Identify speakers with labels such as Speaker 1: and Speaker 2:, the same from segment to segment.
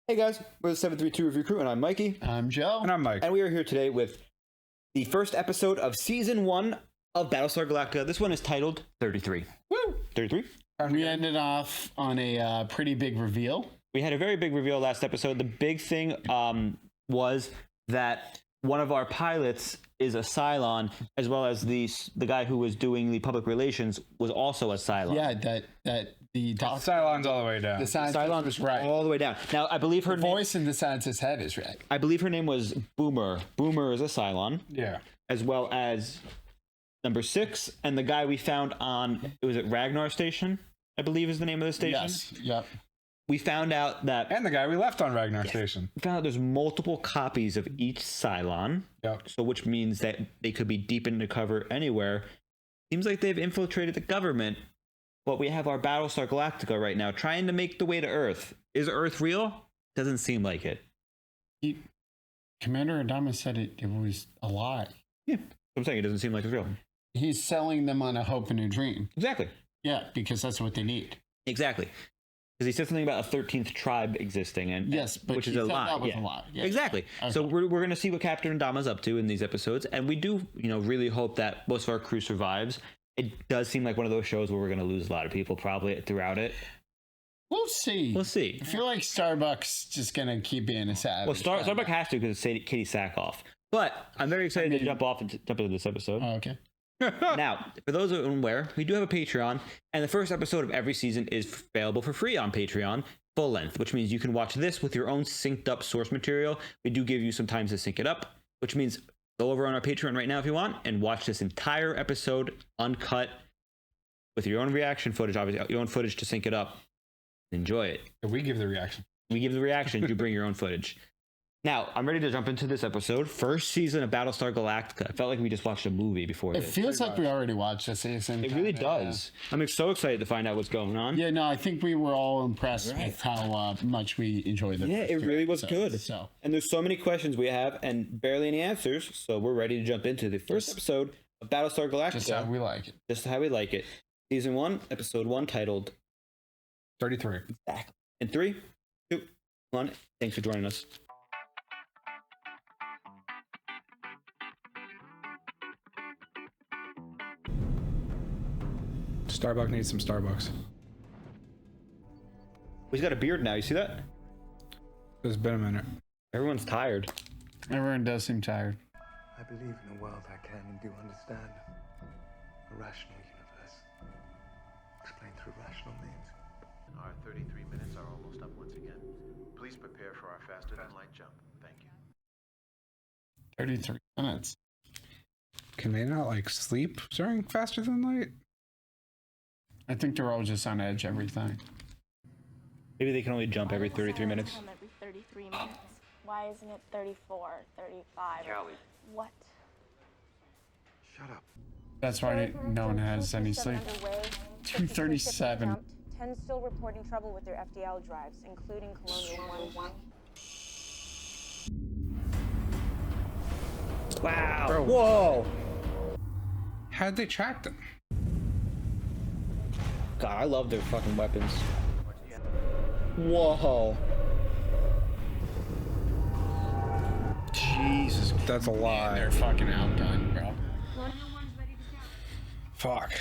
Speaker 1: Hey guys, we're the 732 Review Crew, and I'm Mikey.
Speaker 2: I'm Joe.
Speaker 3: And I'm Mike.
Speaker 1: And we are here today with the first episode of Season 1 of Battlestar Galactica. This one is titled 33.
Speaker 2: Woo!
Speaker 1: 33?
Speaker 2: We ended off on a pretty big reveal.
Speaker 1: We had a very big reveal last episode. The big thing was that one of our pilots is a Cylon, as well as the guy who was doing the public relations was also a Cylon.
Speaker 2: Yeah, that the
Speaker 3: Cylon's all the way down.
Speaker 2: The scientist
Speaker 1: Cylon
Speaker 2: was right.
Speaker 1: all the way down. Now, I believe her
Speaker 2: Voice in the scientist's head is right.
Speaker 1: I believe her name was Boomer. Boomer is a Cylon.
Speaker 3: Yeah.
Speaker 1: As well as number 6 and the guy we found on, was it Ragnar Station? I believe is the name of the station.
Speaker 2: Yes. Yep.
Speaker 1: We found out that
Speaker 3: And the guy we left on Ragnar Station.
Speaker 1: we found out there's multiple copies of each Cylon.
Speaker 3: Yep.
Speaker 1: So which means that they could be deep into cover anywhere. Seems like they've infiltrated the government, but we have our Battlestar Galactica right now trying to make the way to Earth. Is Earth real? Doesn't seem like it.
Speaker 2: Commander Adama said it was a lie.
Speaker 1: Yeah. I'm saying it doesn't seem like it's real.
Speaker 2: He's selling them on a hope and a dream.
Speaker 1: Exactly.
Speaker 2: Yeah, because that's what they need.
Speaker 1: Exactly. Because he said something about a 13th tribe existing, and
Speaker 2: Yes, but
Speaker 1: which is
Speaker 2: he
Speaker 1: a
Speaker 2: said
Speaker 1: lie.
Speaker 2: that was
Speaker 1: Yeah.
Speaker 2: a lie. Yeah.
Speaker 1: Exactly.
Speaker 2: Okay.
Speaker 1: So we're going to see what Captain Dama's up to in these episodes, and we do, really hope that most of our crew survives. It does seem like one of those shows where we're going to lose a lot of people probably throughout it.
Speaker 2: We'll see.
Speaker 1: We'll see.
Speaker 2: I feel like Starbucks just gonna keep being a savage.
Speaker 1: Well, Starbuck has to because it's Katie Sackhoff. But I'm very excited to jump into this episode.
Speaker 2: Oh, okay.
Speaker 1: Now, for those who are unaware, we do have a Patreon, and the first episode of every season is available for free on Patreon, full length, which means you can watch this with your own synced up source material. We do give you some time to sync it up, which means go over on our Patreon right now if you want and watch this entire episode uncut with your own reaction footage, obviously your own footage to sync it up. Enjoy it.
Speaker 3: We give the reaction.
Speaker 1: We give the reaction. You bring your own footage. Now, I'm ready to jump into this episode. First season of Battlestar Galactica. I felt like we just watched a movie before
Speaker 2: It
Speaker 1: this.
Speaker 2: feels like we already watched this season.
Speaker 1: It really does. I'm so excited to find out what's going on.
Speaker 2: Yeah, no, I think we were all impressed with how much we enjoyed it.
Speaker 1: Yeah, it really was good.
Speaker 2: So
Speaker 1: And there's so many questions we have and barely any answers. So we're ready to jump into the first episode of Battlestar Galactica.
Speaker 2: just how we like it.
Speaker 1: Just how we like it. Season 1, episode 1, titled
Speaker 3: 33.
Speaker 1: Exactly. In 3, 2, 1. Thanks for joining us.
Speaker 3: Starbucks needs some Starbucks.
Speaker 1: He's got a beard now. You see that?
Speaker 3: It's been a minute.
Speaker 1: Everyone's tired.
Speaker 2: Everyone does seem tired.
Speaker 4: I believe in a world I can and do understand. A rational universe. Explained through rational means.
Speaker 5: Our 33 minutes are almost up once again. Please prepare for our faster than light jump. Thank you.
Speaker 2: 33 minutes.
Speaker 3: Can they not sleep during faster than light?
Speaker 2: I think they're all just on edge every time.
Speaker 1: Maybe they can only jump every 33 minutes.
Speaker 6: Every 33 minutes. Why isn't it 34, 35?
Speaker 5: Callie.
Speaker 6: What?
Speaker 4: Shut up.
Speaker 2: That's why no one has any sleep. 2:37.
Speaker 7: 10 still reporting trouble with their FDL drives, including Colonial 1.
Speaker 1: Wow.
Speaker 3: Bro.
Speaker 1: Whoa.
Speaker 3: How'd they track them?
Speaker 1: God, I love their fucking weapons. Whoa.
Speaker 3: Jesus, that's a lie.
Speaker 2: They're fucking outgunned, bro.
Speaker 3: Fuck.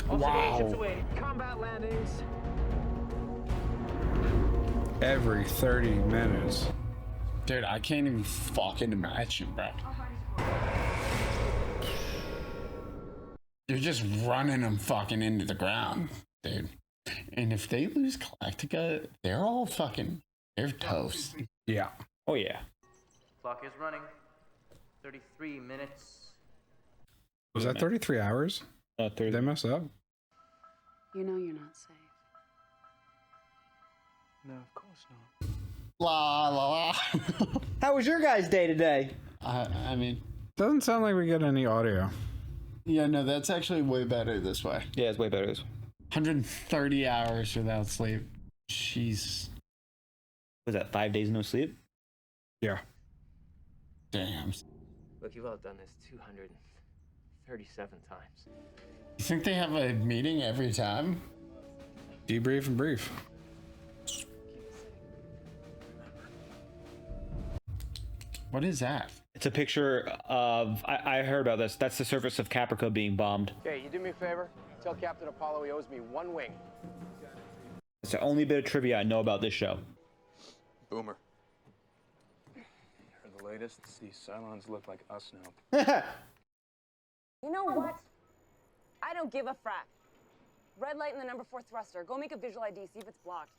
Speaker 2: Wow.
Speaker 5: Combat landings.
Speaker 3: Every 30 minutes.
Speaker 2: Dude, I can't even fucking imagine, bro. They're just running them fucking into the ground, dude. And if they lose Galactica, they're all fucking, they're toast.
Speaker 3: Yeah.
Speaker 1: Oh, yeah.
Speaker 8: Clock is running. 33 minutes.
Speaker 3: Was that 33 hours? Did they mess up?
Speaker 7: You know you're not safe.
Speaker 4: No, of course not.
Speaker 2: La la la.
Speaker 1: How was your guys' day today?
Speaker 2: I mean,
Speaker 3: Doesn't sound like we get any audio.
Speaker 2: yeah, no, that's actually way better this way.
Speaker 1: Yeah, it's way better.
Speaker 2: 130 hours without sleep. Jeez.
Speaker 1: Was that 5 days no sleep?
Speaker 3: Yeah.
Speaker 2: Damn.
Speaker 8: Look, you've all done this 200 37 times.
Speaker 2: You think they have a meeting every time?
Speaker 3: Debrief and brief.
Speaker 2: What is that?
Speaker 1: It's a picture of. I heard about this. That's the surface of Caprica being bombed.
Speaker 9: Okay, you do me a favor. Tell Captain Apollo he owes me one wing.
Speaker 1: It's the only bit of trivia I know about this show.
Speaker 4: Boomer. For the latest, these Cylons look like us now.
Speaker 7: You know what? I don't give a frack. Red light in the number 4 thruster. Go make a visual ID, see if it's blocked.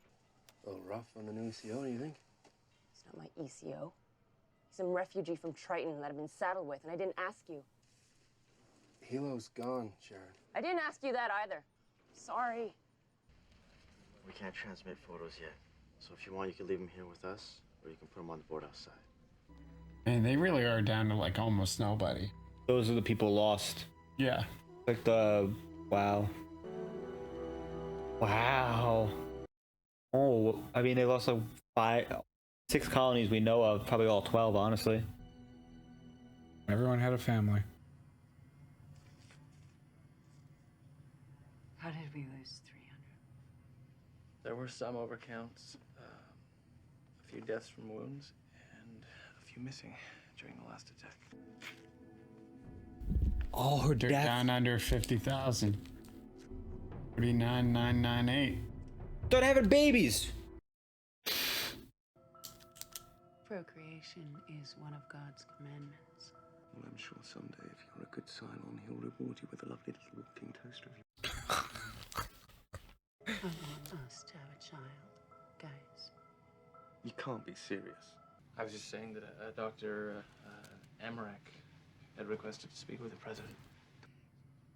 Speaker 4: A little rough on the new ECO, do you think?
Speaker 7: It's not my ECO. He's some refugee from Triton that I've been saddled with, and I didn't ask you.
Speaker 4: Helo's gone, Sharon.
Speaker 7: I didn't ask you that either. Sorry.
Speaker 5: We can't transmit photos yet. So if you want, you can leave them here with us, or you can put them on the board outside.
Speaker 2: And they really are down to like almost nobody.
Speaker 1: Those are the people lost.
Speaker 2: Yeah.
Speaker 1: Like the wow. Wow. Oh, I mean they lost like 6 colonies we know of, probably all 12, honestly.
Speaker 3: Everyone had a family.
Speaker 10: How did we lose 300?
Speaker 11: There were some overcounts, a few deaths from wounds, and a few missing during the last attack.
Speaker 1: Oh, her
Speaker 2: They're
Speaker 1: death.
Speaker 2: down under 50,000. 39,998.
Speaker 1: Start having babies.
Speaker 10: Procreation is one of God's commandments.
Speaker 4: Well, I'm sure someday, if you're a good Cylon, he'll reward you with a lovely little walking toaster.
Speaker 10: I want us to have a child, guys.
Speaker 4: You can't be serious.
Speaker 11: I was just saying that Dr. Amarak had requested to speak with the president.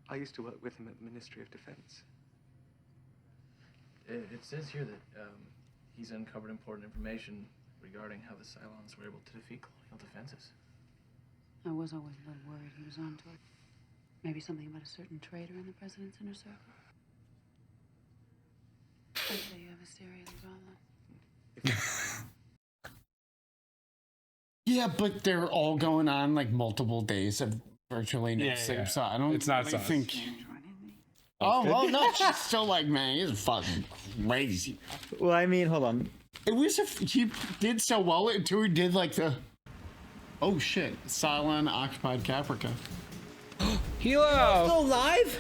Speaker 4: I used to work with him at the Ministry of Defense.
Speaker 11: It says here that he's uncovered important information regarding how the Cylons were able to defeat colonial defenses.
Speaker 10: I was always a little worried he was onto it. Maybe something about a certain traitor in the president's inner circle. I say you have a serious problem.
Speaker 2: Yeah, but they're all going on like multiple days of virtually no sleep, so I don't.
Speaker 3: It's not
Speaker 2: really
Speaker 3: sus.
Speaker 2: think. Oh well, no, she's still like, man, he's fucking crazy.
Speaker 1: Well, I mean, hold on.
Speaker 2: It was he did so well until he did like the. Oh shit! Cylon occupied Caprica.
Speaker 3: Hilo!
Speaker 1: Still alive?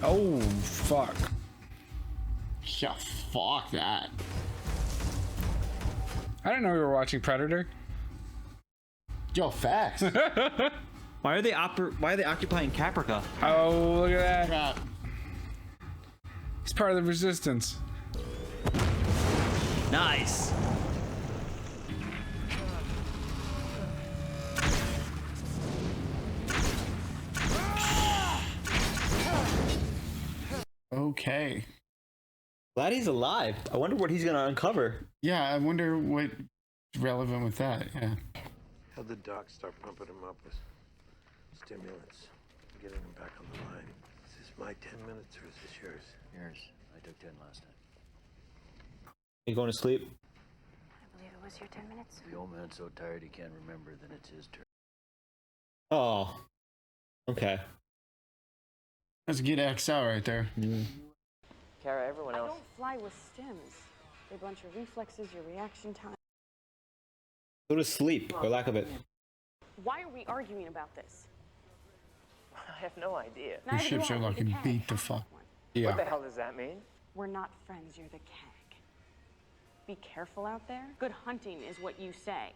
Speaker 3: Oh, fuck.
Speaker 2: Yeah, fuck that.
Speaker 3: I didn't know we were watching Predator.
Speaker 2: Yo, facts.
Speaker 1: Why are they occupying Caprica?
Speaker 3: Oh, look at that.
Speaker 2: Yeah.
Speaker 3: He's part of the resistance.
Speaker 1: Nice.
Speaker 2: Okay.
Speaker 1: Glad he's alive. I wonder what he's gonna uncover.
Speaker 2: Yeah, I wonder what's relevant with that. Yeah.
Speaker 5: Had the doc start pumping him up with stimulants, getting him back on the line. Is this my 10 minutes or is this yours?
Speaker 8: Yours. I took 10 last time.
Speaker 1: You going to sleep?
Speaker 7: I believe it was your 10 minutes.
Speaker 8: The old man's so tired he can't remember that it's his turn.
Speaker 1: Oh. Okay.
Speaker 2: That's a good XL right there.
Speaker 8: Kara, everyone
Speaker 7: I
Speaker 8: else.
Speaker 7: don't fly with stims. They blunt your reflexes, your reaction time.
Speaker 1: Go to sleep, or lack of it.
Speaker 7: Why are we arguing about this?
Speaker 8: I have no idea.
Speaker 2: Your ships are looking beat the fuck.
Speaker 3: Yeah.
Speaker 9: What the hell does that mean?
Speaker 7: We're not friends, you're the CAG. Be careful out there. Good hunting is what you say.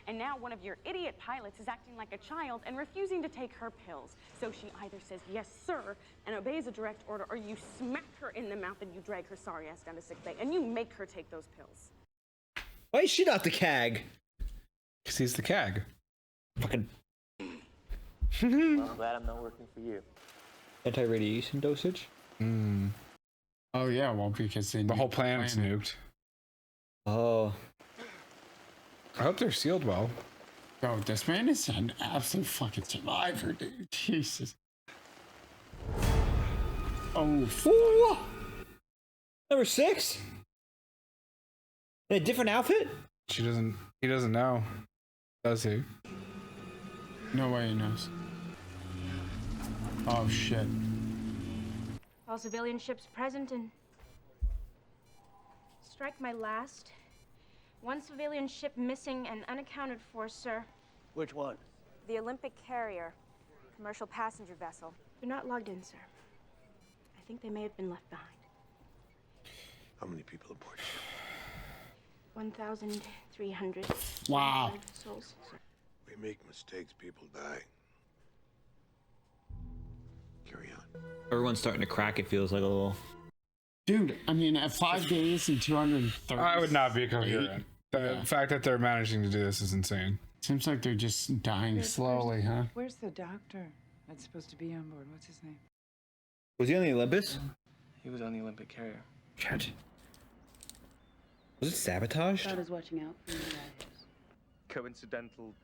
Speaker 7: And now one of your idiot pilots is acting like a child and refusing to take her pills. So she either says, yes, sir, and obeys a direct order, or you smack her in the mouth and you drag her sorry ass down to sick bay, and you make her take those pills.
Speaker 1: Why is she not the CAG?
Speaker 3: Because he's the CAG.
Speaker 1: Fucking
Speaker 8: Well, I'm glad I'm not working for you.
Speaker 1: anti-radiation dosage?
Speaker 2: Oh yeah, well because they
Speaker 3: The whole planet's nuked.
Speaker 1: Oh.
Speaker 3: I hope they're sealed well.
Speaker 2: Bro, this man is an absolute fucking survivor, dude. Jesus. Oh,
Speaker 1: Ooh. Number 6? In a different outfit?
Speaker 3: He doesn't know. Does he?
Speaker 2: No way he knows. Oh shit.
Speaker 12: All civilian ships present and... Strike my last. One civilian ship missing and unaccounted for, sir.
Speaker 8: Which one?
Speaker 12: The Olympic Carrier. Commercial passenger vessel. They're not logged in, sir. I think they may have been left behind.
Speaker 5: How many people aboard ship?
Speaker 12: 1,300.
Speaker 2: Wow.
Speaker 12: Souls, sir.
Speaker 5: We make mistakes, people die. Carry on.
Speaker 1: Everyone's starting to crack, it feels like a little.
Speaker 2: Dude, I mean, at 5 days and 230.
Speaker 3: I would not be coherent. The
Speaker 2: Yeah.
Speaker 3: fact that they're managing to do this is insane.
Speaker 2: Seems like they're just dying slowly, huh?
Speaker 10: Where's the doctor that's supposed to be on board? What's his name?
Speaker 1: Was he on the Olympus?
Speaker 11: He was on the Olympic Carrier.
Speaker 1: Shit. Was it sabotage?
Speaker 10: God is watching out for you guys.
Speaker 13: Coincidental,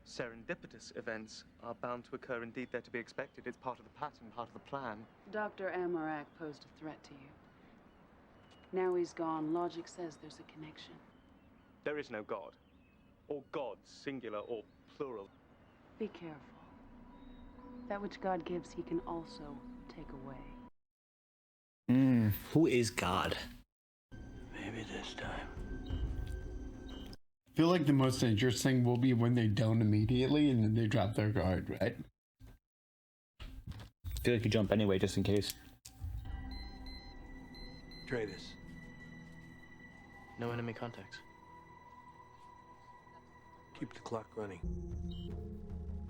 Speaker 13: serendipitous events are bound to occur. Indeed, they're to be expected. It's part of the pattern, part of the plan.
Speaker 10: Dr. Amarak posed a threat to you. Now he's gone. Logic says there's a connection.
Speaker 13: There is no God. Or gods, singular or plural.
Speaker 10: Be careful. That which God gives, he can also take away.
Speaker 1: Who is God?
Speaker 8: Maybe this time.
Speaker 2: I feel like the most dangerous thing will be when they don't immediately and then they drop their guard, right?
Speaker 1: I feel like you jump anyway, just in case.
Speaker 5: Traders.
Speaker 11: No enemy contacts.
Speaker 5: Keep the clock running.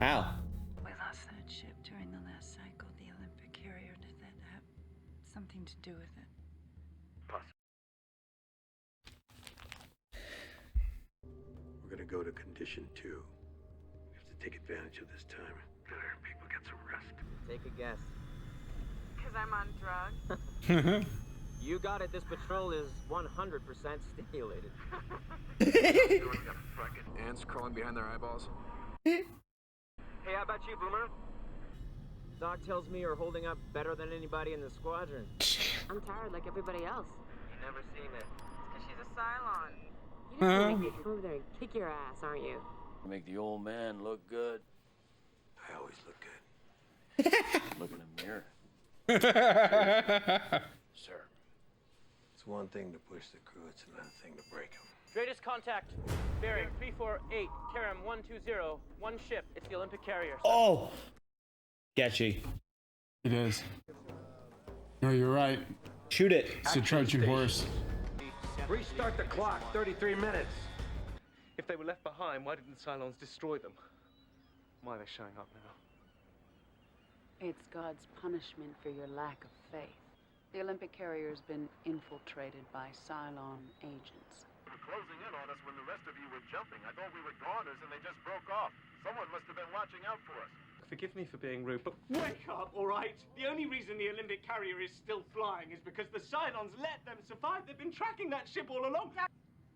Speaker 1: Ow.
Speaker 10: We lost that ship during the last cycle, the Olympic Carrier. Did that have something to do with it?
Speaker 5: We're gonna go to condition 2. We have to take advantage of this time. Better people get some rest.
Speaker 8: Take a guess.
Speaker 7: Because I'm on drugs.
Speaker 8: You got it. This patrol is 100% stimulated.
Speaker 9: Ants crawling behind their eyeballs.
Speaker 8: Hey, how about you, Boomer? Doc tells me you're holding up better than anybody in the squadron.
Speaker 7: I'm tired like everybody else.
Speaker 8: You never seen it.
Speaker 7: Because she's a Cylon. You just want me to come over there and kick your ass, aren't you?
Speaker 8: Make the old man look good.
Speaker 5: I always look good.
Speaker 8: Look in the mirror.
Speaker 5: Sir. It's one thing to push the crew, it's another thing to break them.
Speaker 8: Greatest contact. Bearing 348. Karam 120. One ship. It's the Olympic Carrier.
Speaker 1: Oh! Sketchy.
Speaker 2: It is. No, you're right.
Speaker 1: Shoot it.
Speaker 2: It's a Trojan horse.
Speaker 5: Restart the clock, 33 minutes.
Speaker 13: If they were left behind, why didn't the Cylons destroy them? Why are they showing up now?
Speaker 10: It's God's punishment for your lack of faith. The Olympic Carrier's been infiltrated by Cylon agents.
Speaker 14: They were closing in on us when the rest of you were jumping. I thought we were goners and they just broke off. Someone must have been watching out for us.
Speaker 13: Forgive me for being rude, but wake up, all right? The only reason the Olympic Carrier is still flying is because the Cylons let them survive. They've been tracking that ship all along.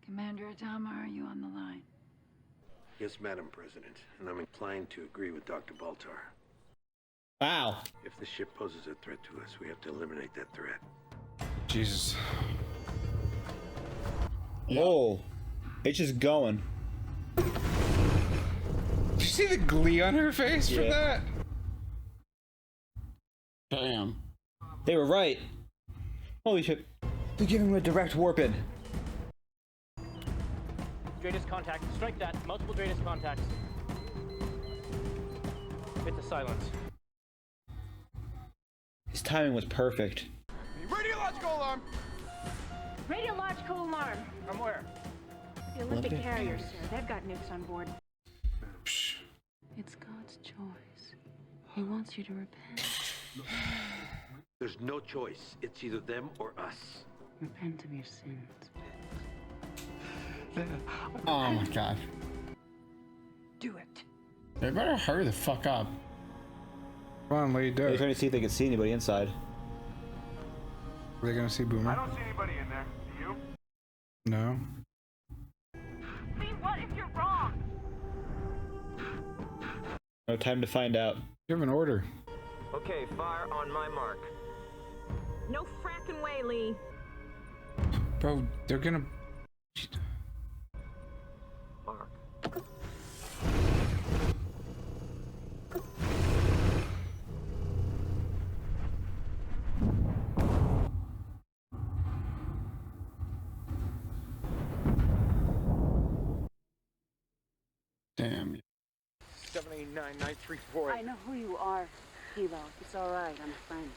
Speaker 10: Commander Adama, are you on the line?
Speaker 5: Yes, Madam President, and I'm inclined to agree with Dr. Baltar.
Speaker 1: Wow.
Speaker 5: If the ship poses a threat to us, we have to eliminate that threat.
Speaker 3: Jesus.
Speaker 1: Whoa. It's just going.
Speaker 3: Did you see the glee on her face for that?
Speaker 2: Damn.
Speaker 1: They were right. Holy shit. They're giving him a direct warp in.
Speaker 8: Greatest contact. Strike that. Multiple greatest contacts. Hit the silence.
Speaker 1: His timing was perfect.
Speaker 9: Radiological alarm!
Speaker 12: Radiological alarm.
Speaker 8: From where?
Speaker 12: The Olympic Carrier, sir. They've got nukes on board.
Speaker 10: It's God's choice. He wants you to repent.
Speaker 5: There's no choice. It's either them or us.
Speaker 10: Repent of your sins.
Speaker 2: Oh my god.
Speaker 10: Do it.
Speaker 2: They better hurry the fuck up.
Speaker 3: Come on, lady, do
Speaker 1: They're
Speaker 3: it.
Speaker 1: trying to see if they can see anybody inside.
Speaker 3: Are they gonna see Boomer?
Speaker 14: I don't see anybody in there. Do you?
Speaker 3: No.
Speaker 7: Lee, what if you're wrong?
Speaker 1: No time to find out.
Speaker 3: You have an order.
Speaker 8: Okay, fire on my mark.
Speaker 7: No frackin' way, Lee.
Speaker 3: Bro, they're gonna...
Speaker 8: Mark.
Speaker 2: Damn.
Speaker 11: 789-934.
Speaker 10: I know who you are, Kilo. It's all right. I'm a friend.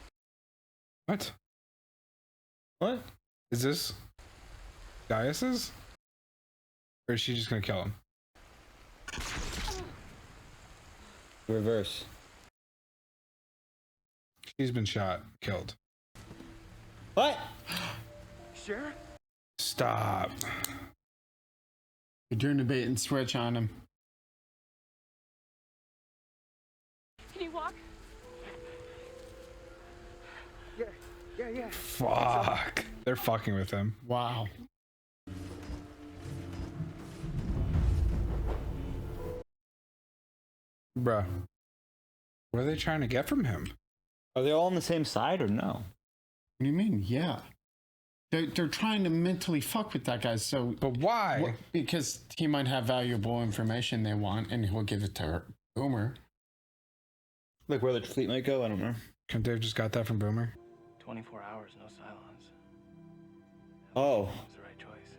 Speaker 3: What?
Speaker 1: What?
Speaker 3: Is this Gaius's? Or is she just gonna kill him?
Speaker 1: Reverse.
Speaker 3: She's been shot, killed.
Speaker 1: What?
Speaker 11: Sheriff?
Speaker 3: Stop.
Speaker 2: You're doing a bait and switch on him.
Speaker 7: Can you walk?
Speaker 11: Yeah.
Speaker 3: Fuck. They're fucking with him.
Speaker 2: Wow.
Speaker 3: Bruh. What are they trying to get from him?
Speaker 1: Are they all on the same side or no?
Speaker 2: What do you mean? Yeah. They're trying to mentally fuck with that guy. So,
Speaker 3: but why?
Speaker 2: Because he might have valuable information they want, and he'll give it to her. Boomer.
Speaker 1: Like where the fleet might go? I don't know.
Speaker 3: Couldn't they have just got that from Boomer?
Speaker 11: 24 hours, no Cylons.
Speaker 1: Oh.
Speaker 11: That was the right choice.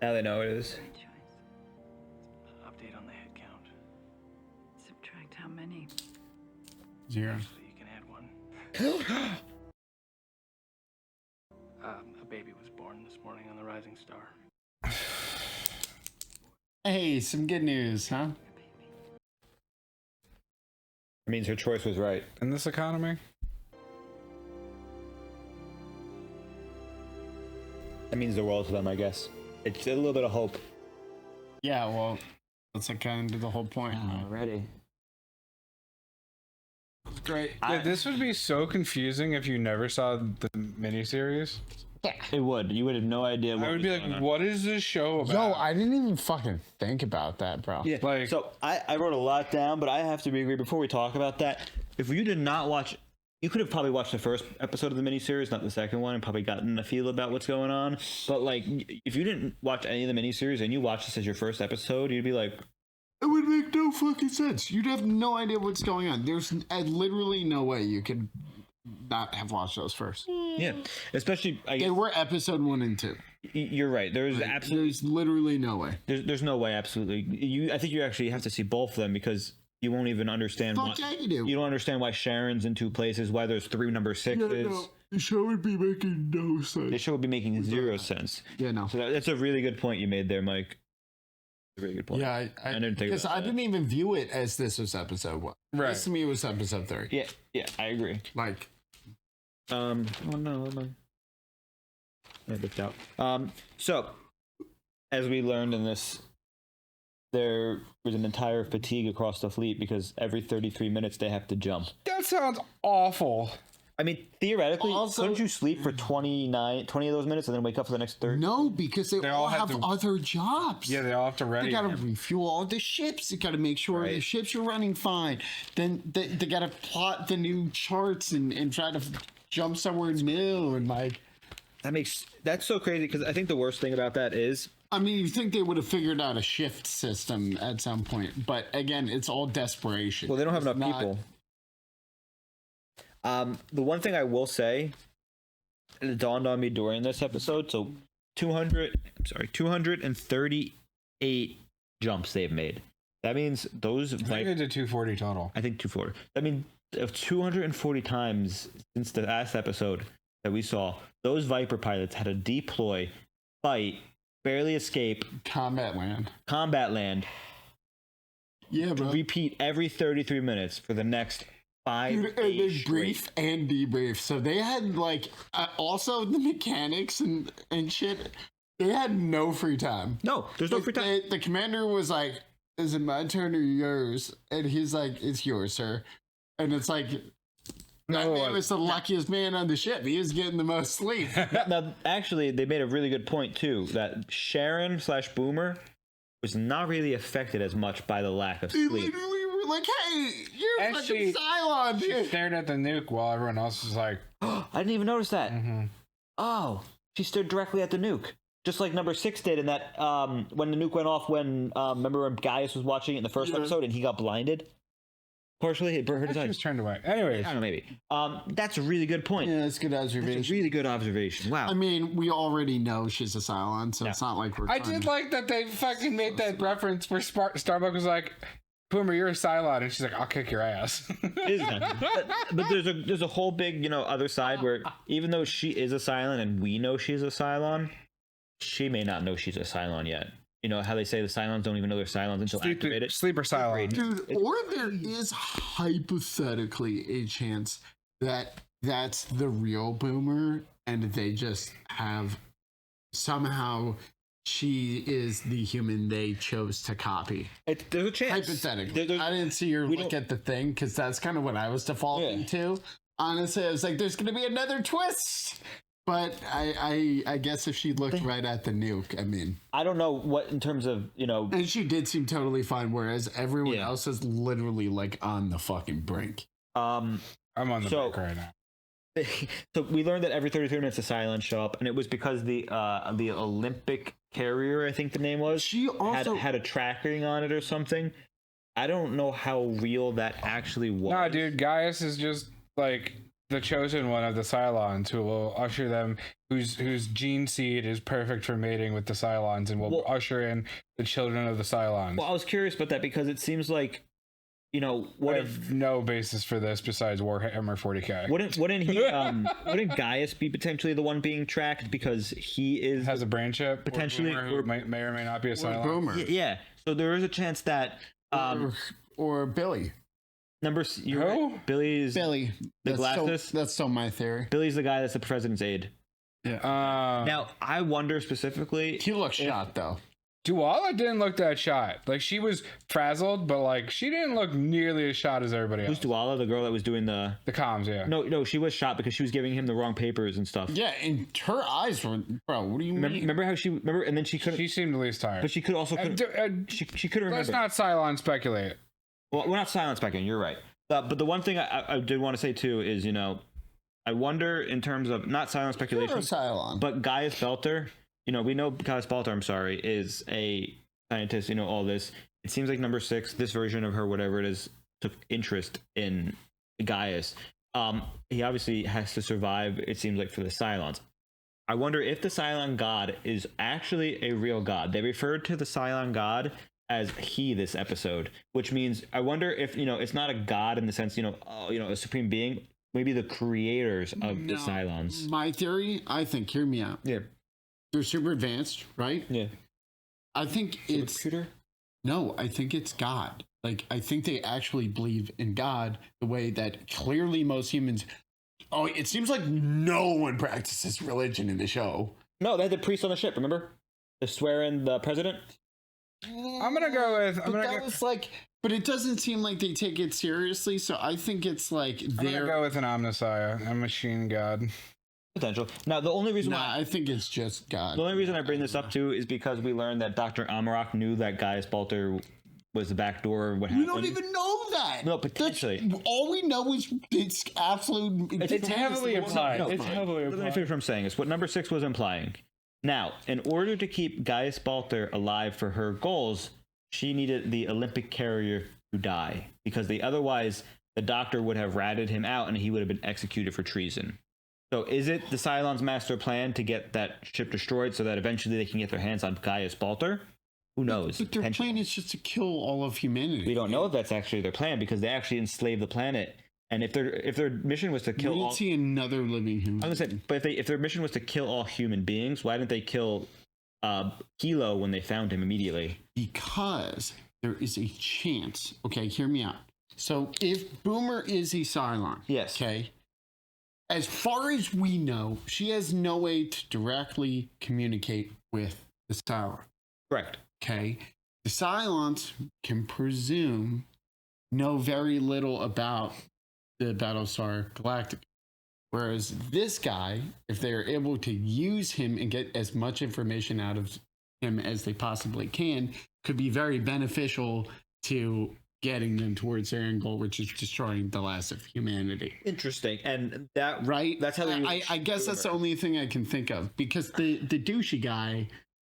Speaker 1: Now they know it is.
Speaker 10: Great choice.
Speaker 11: Update on the head count.
Speaker 10: Subtract how many?
Speaker 2: 0.
Speaker 11: So you can add 1. A baby was born this morning on the Rising Star.
Speaker 2: Hey, some good news, huh?
Speaker 1: It means her choice was right.
Speaker 3: In this economy?
Speaker 1: That means the world to them, I guess. It's a little bit of hope.
Speaker 2: Yeah, well, that's like kind of the whole point.
Speaker 1: Already.
Speaker 2: It's great.
Speaker 3: Yeah, this would be so confusing if you never saw the miniseries.
Speaker 1: Yeah. It would. You would have no idea what
Speaker 3: I would
Speaker 1: was
Speaker 3: be like,
Speaker 1: going on.
Speaker 3: what is this show about?
Speaker 2: Yo, I didn't even fucking think about that, bro.
Speaker 1: Yeah.
Speaker 3: Like,
Speaker 1: so I wrote a lot down, but I have to agree before we talk about that. If you did not watch, you could have probably watched the first episode of the miniseries, not the second one, and probably gotten a feel about what's going on. But like, if you didn't watch any of the miniseries and you watched this as your first episode, you'd be like,
Speaker 2: It would make no fucking sense. You'd have no idea what's going on. There's literally no way you could not have watched those first.
Speaker 1: yeah. Especially, I guess,
Speaker 2: They were episode 1 and 2.
Speaker 1: you're right. There's absolutely,
Speaker 2: There's literally no way.
Speaker 1: there's no way. Absolutely, I think you actually have to see both of them because you won't even understand.
Speaker 2: Fuck yeah, you do.
Speaker 1: You don't understand why Sharon's in 2 places, why there's 3 number 6s.
Speaker 2: No, the show would be making no sense.
Speaker 1: The show would be making 0 sense.
Speaker 2: Yeah, no.
Speaker 1: So that's a really good point you made there, Mike. A really good point.
Speaker 2: Yeah, I
Speaker 1: didn't think
Speaker 2: because
Speaker 1: about
Speaker 2: I
Speaker 1: that.
Speaker 2: didn't even view it as this was episode 1.
Speaker 3: Right.
Speaker 2: This to me was episode 3.
Speaker 1: Yeah, I agree.
Speaker 2: Like,
Speaker 1: Oh no, I looked out. So as we learned in this, there was an entire fatigue across the fleet because every 33 minutes they have to jump.
Speaker 3: that sounds awful.
Speaker 1: I mean, theoretically,
Speaker 2: Also-
Speaker 1: couldn't you sleep for 20 of those minutes and then wake up for the next 30?
Speaker 2: no, because they all have
Speaker 3: to-
Speaker 2: other jobs.
Speaker 3: Yeah, they all have to ready.
Speaker 2: They gotta
Speaker 3: him.
Speaker 2: refuel all the ships. They gotta make sure the
Speaker 1: Right.
Speaker 2: ships are running fine. Then they gotta plot the new charts and try to jump somewhere new and like.
Speaker 1: That's so crazy because I think the worst thing about that is
Speaker 2: I mean, you think they would have figured out a shift system at some point, but again, it's all desperation.
Speaker 1: well, they don't have
Speaker 2: It's
Speaker 1: enough
Speaker 2: not-
Speaker 1: people. The one thing I will say, and it dawned on me during this episode, so 238 jumps they've made. That means those
Speaker 3: I think they did 240 total.
Speaker 1: I think 240. I mean, of 240 times since the last episode that we saw, those Viper pilots had to deploy, fight, barely escape,
Speaker 2: combat land,
Speaker 1: to repeat every 33 minutes for the next 5
Speaker 2: Dude, and
Speaker 1: days
Speaker 2: they
Speaker 1: straight.
Speaker 2: brief and debrief. So they had like also the mechanics and shit. They had no free time.
Speaker 1: No, there's no free time.
Speaker 2: The commander was like, "Is it my turn or yours?" And he's like, "It's yours, sir." And it's like, that man was the luckiest man on the ship. He was getting the most sleep.
Speaker 1: Now, actually, they made a really good point too that Sharon/Boomer was not really affected as much by the lack of
Speaker 2: They
Speaker 1: sleep.
Speaker 2: literally were like, "Hey, you're
Speaker 3: And
Speaker 2: fucking Cylon,
Speaker 3: she
Speaker 2: dude."
Speaker 3: stared at the nuke while everyone else was like,
Speaker 1: I didn't even notice that.
Speaker 3: Mm-hmm.
Speaker 1: Oh, she stared directly at the nuke. Just like number 6 did in that, when the nuke went off, remember when Gaius was watching it in the first episode and he got blinded? partially it hurt his
Speaker 3: She
Speaker 1: eyes.
Speaker 3: was turned away. Anyways,
Speaker 1: I don't know, maybe. That's a really good point.
Speaker 2: Yeah, that's good observation.
Speaker 1: That's a really good observation. Wow.
Speaker 2: I mean, we already know she's a Cylon, so it's not like we're.
Speaker 3: I did like that they fucking made that reference where Starbuck was like, Boomer, you're a Cylon, and she's like, I'll kick your ass.
Speaker 1: but there's a whole big, other side where even though she is a Cylon and we know she's a Cylon, she may not know she's a Cylon yet. You know how they say the Cylons don't even know they're Cylons until activated?
Speaker 3: Sleeper Cylon.
Speaker 2: Dude, or there is hypothetically a chance that that's the real Boomer and they just have somehow she is the human they chose to copy.
Speaker 1: There's a chance.
Speaker 2: Hypothetically. I didn't see her look at the thing because that's kind of what I was defaulting to. Honestly, I was like, there's going to be another twist. But I guess if she looked right at the nuke, I mean,
Speaker 1: I don't know what in terms of
Speaker 2: and she did seem totally fine, whereas everyone else is literally like on the fucking brink.
Speaker 3: I'm on the brink right now.
Speaker 1: So we learned that every 33 minutes a Cylon show up, and it was because the Olympic carrier, I think the name was,
Speaker 2: she also
Speaker 1: had a tracking on it or something. I don't know how real that actually was.
Speaker 3: Nah, dude, Gaius is just like the chosen one of the Cylons who will usher them, whose gene seed is perfect for mating with the Cylons and will usher in the children of the Cylons.
Speaker 1: Well, I was curious about that because it seems like, what
Speaker 3: I have no basis for this besides Warhammer 40k.
Speaker 1: Wouldn't Gaius be potentially the one being tracked because he has
Speaker 3: a brain chip
Speaker 1: potentially,
Speaker 3: who may or may not be a Cylon?
Speaker 2: Boomer.
Speaker 1: Yeah. So there is a chance that
Speaker 2: or Billy.
Speaker 1: You're right. Billy. The Galactus.
Speaker 2: That's still my theory.
Speaker 1: Billy's the guy that's the president's aide.
Speaker 2: Yeah.
Speaker 1: Now I wonder specifically.
Speaker 2: He looks shot though.
Speaker 3: Duala didn't look that shot. Like she was frazzled, but like she didn't look nearly as shot as everybody else.
Speaker 1: Who's Duala? The girl that was doing the
Speaker 3: comms, yeah.
Speaker 1: No, she was shot because she was giving him the wrong papers and stuff.
Speaker 2: Yeah, and her eyes were, bro. What do you mean?
Speaker 1: Remember how and then she couldn't.
Speaker 3: She seemed the least tired.
Speaker 1: But she could also she couldn't remember.
Speaker 3: Let's not Cylon speculate.
Speaker 1: Well, we're not Cylon speculating. You're right. But the one thing I did want to say too is I wonder in terms of not Cylon speculation, but Gaius Belter. We know Gaius Belter. I'm sorry, is a scientist. All this. It seems like number 6, this version of her, whatever it is, took interest in Gaius. He obviously has to survive. It seems like for the Cylons. I wonder if the Cylon God is actually a real god. They referred to the Cylon God as he this episode, which means I wonder if it's not a god in the sense a supreme being, maybe the creators of the Cylons.
Speaker 2: My theory, I think, hear me out.
Speaker 1: Yeah,
Speaker 2: they're super advanced, right?
Speaker 1: Yeah,
Speaker 2: I think it's
Speaker 1: computer.
Speaker 2: No, I think it's God. Like I think they actually believe in God the way that clearly most humans. Oh, it seems like no one practices religion in the show.
Speaker 1: No, they had the priest on the ship. Remember, the swearing the president.
Speaker 3: I'm gonna go with.
Speaker 2: But it doesn't seem like they take it seriously. So I think it's like
Speaker 3: I'm gonna go with an Omnissiah, a machine god.
Speaker 1: Potential. Now, the only reason why
Speaker 2: I think it's just God.
Speaker 1: The only reason I bring this up too is because we learned that Dr. Amarok knew that Gaius Balter was the back door. What happened?
Speaker 2: We don't even know that.
Speaker 1: No, potentially.
Speaker 2: All we know is it's absolute.
Speaker 3: It's heavily implied. It's heavily implied.
Speaker 1: Let me finish what I'm saying. Is what number 6 was implying. Now, in order to keep Gaius Balter alive for her goals, she needed the Olympic carrier to die because otherwise the doctor would have ratted him out and he would have been executed for treason. So is it the Cylons' master plan to get that ship destroyed so that eventually they can get their hands on Gaius Balter? Who knows?
Speaker 2: But their plan is just to kill all of humanity.
Speaker 1: We don't know if that's actually their plan because they actually enslaved the planet. And if their mission was to kill
Speaker 2: all, see another living human.
Speaker 1: I was gonna say, but if their mission was to kill all human beings, why didn't they kill Kilo when they found him immediately?
Speaker 2: Because there is a chance. Okay, hear me out. So if Boomer is a Cylon,
Speaker 1: yes.
Speaker 2: Okay. As far as we know, she has no way to directly communicate with the Cylon.
Speaker 1: Correct.
Speaker 2: Okay. The Cylons can presume know very little about the Battlestar Galactica. Whereas this guy, if they're able to use him and get as much information out of him as they possibly can, could be very beneficial to getting them towards their end goal, which is destroying the last of humanity.
Speaker 1: Interesting. And that
Speaker 2: right?
Speaker 1: That's how they
Speaker 2: I guess that's the only thing I can think of because the douchey guy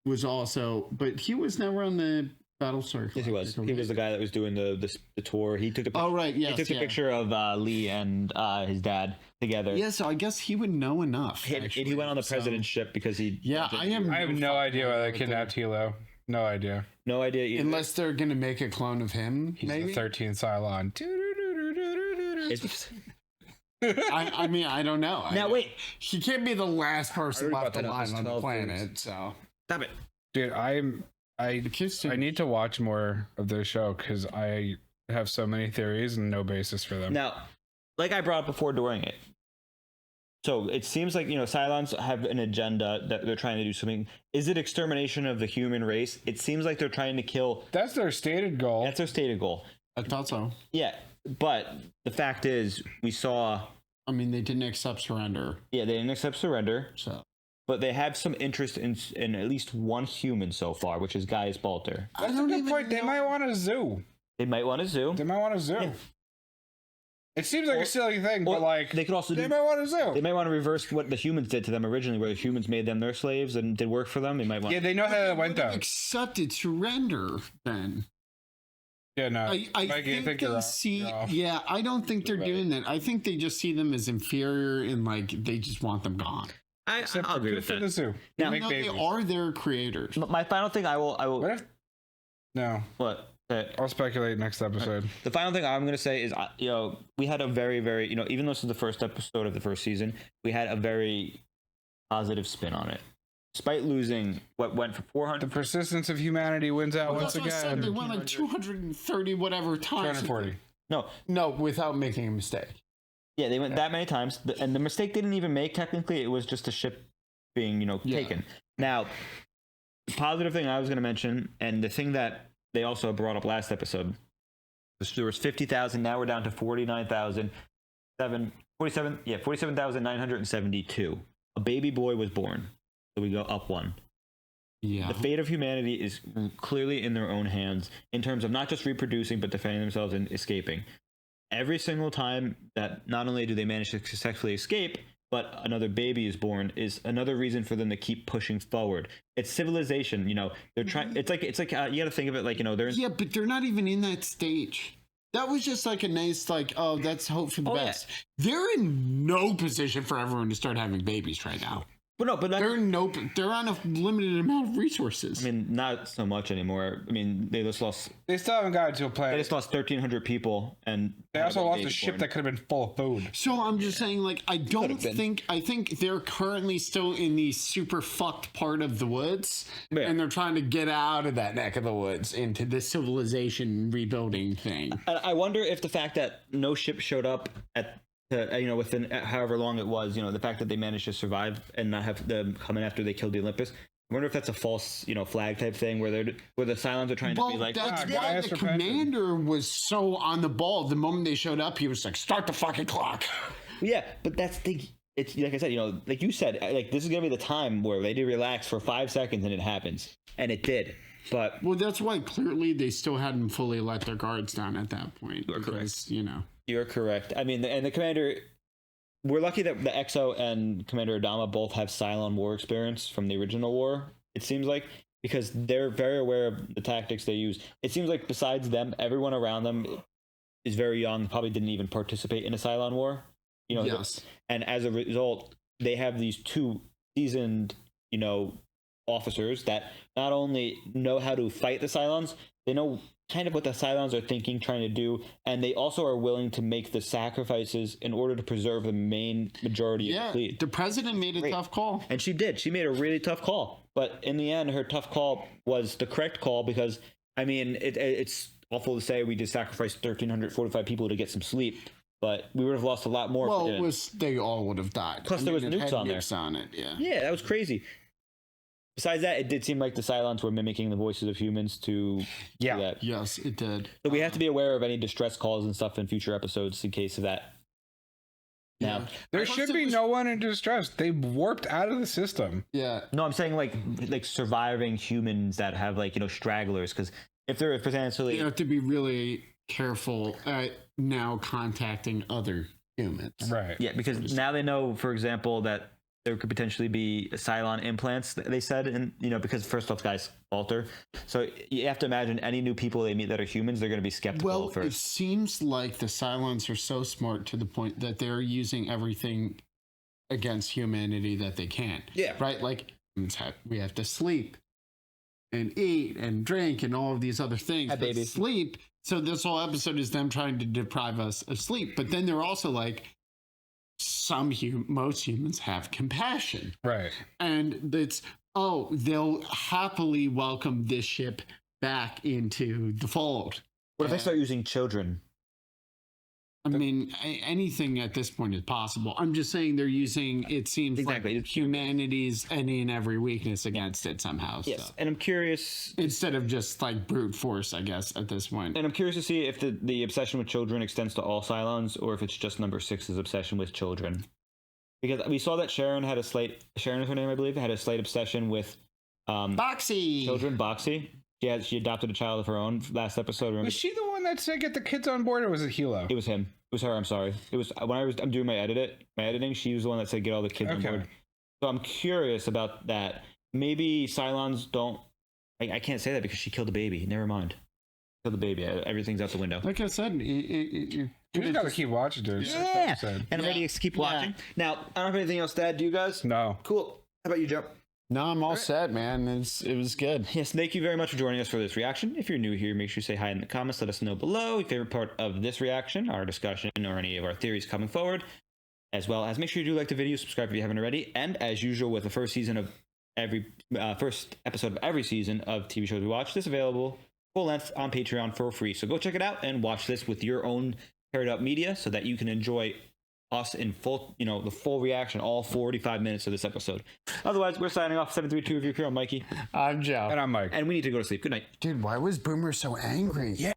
Speaker 2: was also, but he was never on the Battlestar.
Speaker 1: Yes, he was. He was the guy that was doing the tour. He took the.
Speaker 2: Oh right, yes.
Speaker 1: He took the picture of Lee and his dad together.
Speaker 2: Yeah, so I guess he would know enough.
Speaker 1: He went on the president's ship because he.
Speaker 2: Yeah, I have
Speaker 3: no idea why they kidnapped Hilo. No idea.
Speaker 1: No idea either.
Speaker 2: Unless they're gonna make a clone of him.
Speaker 3: He's
Speaker 2: maybe?
Speaker 3: the 13th Cylon.
Speaker 2: I mean, I don't know.
Speaker 1: Now wait,
Speaker 2: he can't be the last person left alive on the
Speaker 1: 12
Speaker 2: planet.
Speaker 1: foods.
Speaker 2: So
Speaker 1: stop it,
Speaker 3: dude. I need to watch more of their show because I have so many theories and no basis for them.
Speaker 1: Now, like I brought up before during it. So it seems like, Cylons have an agenda that they're trying to do something. Is it extermination of the human race? It seems like they're trying to kill.
Speaker 3: That's their stated goal.
Speaker 1: That's their stated goal.
Speaker 2: I thought so.
Speaker 1: Yeah, but the fact is, we saw.
Speaker 2: I mean, they didn't accept surrender.
Speaker 1: Yeah, they didn't accept surrender.
Speaker 2: So,
Speaker 1: but they have some interest in at least one human so far, which is Gaius Balter.
Speaker 3: That's a good point. They might want a zoo.
Speaker 1: They might want a zoo.
Speaker 3: They might want a zoo. Yeah. It seems like a silly thing, but like
Speaker 1: they could also
Speaker 3: they might want a zoo.
Speaker 1: They might want to reverse what the humans did to them originally, where the humans made them their slaves and did work for them. They might want.
Speaker 3: Yeah, they know how that went down.
Speaker 2: Accepted surrender then.
Speaker 3: Yeah, no.
Speaker 2: I think they see. Yeah, I don't think they're doing that. I think they just see them as inferior and like they just want them gone.
Speaker 1: I'll agree with that.
Speaker 3: The zoo.
Speaker 1: Now,
Speaker 2: they are their creators.
Speaker 1: My final thing, I will.
Speaker 3: What if? No.
Speaker 1: What?
Speaker 3: I'll speculate next episode.
Speaker 1: The final thing I'm going to say is, we had a very, very, even though this is the first episode of the first season, we had a very positive spin on it. Despite losing what went for 400.
Speaker 3: The persistence of humanity wins out once again.
Speaker 2: Said, they went like 230 whatever times.
Speaker 3: 240.
Speaker 2: No, without making a mistake.
Speaker 1: Yeah, they went that many times, and the mistake didn't even make. Technically, it was just a ship being, taken. Now, the positive thing I was going to mention, and the thing that they also brought up last episode, there was 50,000. Now we're down to 47,972. A baby boy was born, so we go up one.
Speaker 2: Yeah.
Speaker 1: The fate of humanity is clearly in their own hands in terms of not just reproducing, but defending themselves and escaping. Every single time that not only do they manage to successfully escape, but another baby is born, is another reason for them to keep pushing forward. It's civilization, they're trying. It's like you got to think of it like, they're.
Speaker 2: Yeah, but they're not even in that stage. That was just like a nice, like, oh, that's hope for the best. Yeah. They're in no position for everyone to start having babies right now.
Speaker 1: But
Speaker 2: they're on a limited amount of resources.
Speaker 1: I mean, not so much anymore. I mean, they just lost.
Speaker 3: They still haven't gotten to a planet.
Speaker 1: They just lost 1,300 people, and
Speaker 3: they also lost a ship that could have been full of food.
Speaker 2: So I'm just saying, like, I think they're currently still in the super fucked part of the woods, and they're trying to get out of that neck of the woods into the civilization rebuilding thing.
Speaker 1: I wonder if the fact that no ship showed up within however long it was, the fact that they managed to survive and not have them coming after they killed the Olympus. I wonder if that's a false, flag type thing where the Cylons are trying to be like.
Speaker 2: The commander was so on the ball. The moment they showed up, he was like, "Start the fucking clock."
Speaker 1: Yeah, but that's the. It's like I said, like you said, like this is gonna be the time where they do relax for 5 seconds and it happens, and it did. But
Speaker 2: that's why clearly they still hadn't fully let their guards down at that point.
Speaker 1: You're correct.
Speaker 2: You're
Speaker 1: correct. I mean, and the commander, we're lucky that the Exo and Commander Adama both have Cylon war experience from the original war, it seems like, because they're very aware of the tactics they use. It seems like besides them, everyone around them is very young, probably didn't even participate in a Cylon war.
Speaker 2: Yes.
Speaker 1: And as a result, they have these 2 seasoned, officers that not only know how to fight the Cylons, they know kind of what the Cylons are thinking, trying to do, and they also are willing to make the sacrifices in order to preserve the main majority of the fleet.
Speaker 2: The president made a tough call.
Speaker 1: And she did. She made a really tough call. But in the end, her tough call was the correct call because, I mean, it's awful to say we just sacrificed 1,345 people to get some sleep, but we would have lost a lot more.
Speaker 2: Well, they all would have died.
Speaker 1: Plus, there was nukes on there.
Speaker 2: On it,
Speaker 1: yeah, that was crazy. Besides that, it did seem like the Cylons were mimicking the voices of humans to do that.
Speaker 2: Yes, it did.
Speaker 1: So we have to be aware of any distress calls and stuff in future episodes in case of that. Now,
Speaker 3: there should be no one in distress. They warped out of the system.
Speaker 2: Yeah.
Speaker 1: No, I'm saying like surviving humans that have stragglers, because if they're potentially,
Speaker 2: you have to be really careful now contacting other humans.
Speaker 3: Right.
Speaker 1: Yeah, because now they know, for example, that there could potentially be Cylon implants, they said, and because first off, guys alter. So you have to imagine any new people they meet that are humans, they're going to be skeptical
Speaker 2: Well,
Speaker 1: at first.
Speaker 2: it seems like the Cylons are so smart to the point that they're using everything against humanity that they can.
Speaker 1: Yeah.
Speaker 2: Right? Like, we have to sleep and eat and drink and all of these other things.
Speaker 1: Hi, baby.
Speaker 2: Sleep. So this whole episode is them trying to deprive us of sleep. But then they're also like, most humans have compassion.
Speaker 3: Right.
Speaker 2: And it's, they'll happily welcome this ship back into the fold.
Speaker 1: What if I start using children?
Speaker 2: I mean, anything at this point is possible. I'm just saying they're using, it seems
Speaker 1: Exactly.
Speaker 2: like humanity's any and every weakness against it somehow.
Speaker 1: Yes,
Speaker 2: So.
Speaker 1: and I'm curious.
Speaker 2: Instead of just like brute force, I guess, at this point.
Speaker 1: And I'm curious to see if the obsession with children extends to all Cylons, or if it's just number 6's obsession with children. Because we saw that Sharon is her name, I believe, had a slight obsession with
Speaker 2: Boxy
Speaker 1: children. Boxy. She adopted a child of her own last episode. Remember?
Speaker 3: Was she the one that said get the kids on board, or was it Hilo?
Speaker 1: It was him. It was her. I'm sorry. It was when I'm doing my editing. She was the one that said get all the kids on board. So I'm curious about that. Maybe Cylons don't. I can't say that because she killed a baby. Never mind. Killed the baby. Everything's out the window.
Speaker 2: Like I said,
Speaker 3: you just gotta keep watching, dude.
Speaker 1: Yeah. And I'm ready to keep watching. Now, I don't have anything else to add. Do you guys?
Speaker 3: No.
Speaker 1: Cool. How about you, Joe?
Speaker 2: No, I'm all set, man. It was good.
Speaker 1: Yes, thank you very much for joining us for this reaction. If you're new here, make sure you say hi in the comments. Let us know below your favorite part of this reaction, our discussion, or any of our theories coming forward. As well as make sure you do like the video, subscribe if you haven't already. And as usual, with the first episode of every season of TV shows we watch, this is available full length on Patreon for free. So go check it out and watch this with your own paired up media so that you can enjoy us in full, the full reaction, all 45 minutes of this episode. Otherwise, we're signing off. 732 of your crew. I'm Mikey.
Speaker 2: I'm Joe.
Speaker 3: And I'm Mike.
Speaker 1: And we need to go to sleep. Good night.
Speaker 2: Dude, why was Boomer so angry?
Speaker 1: Yeah.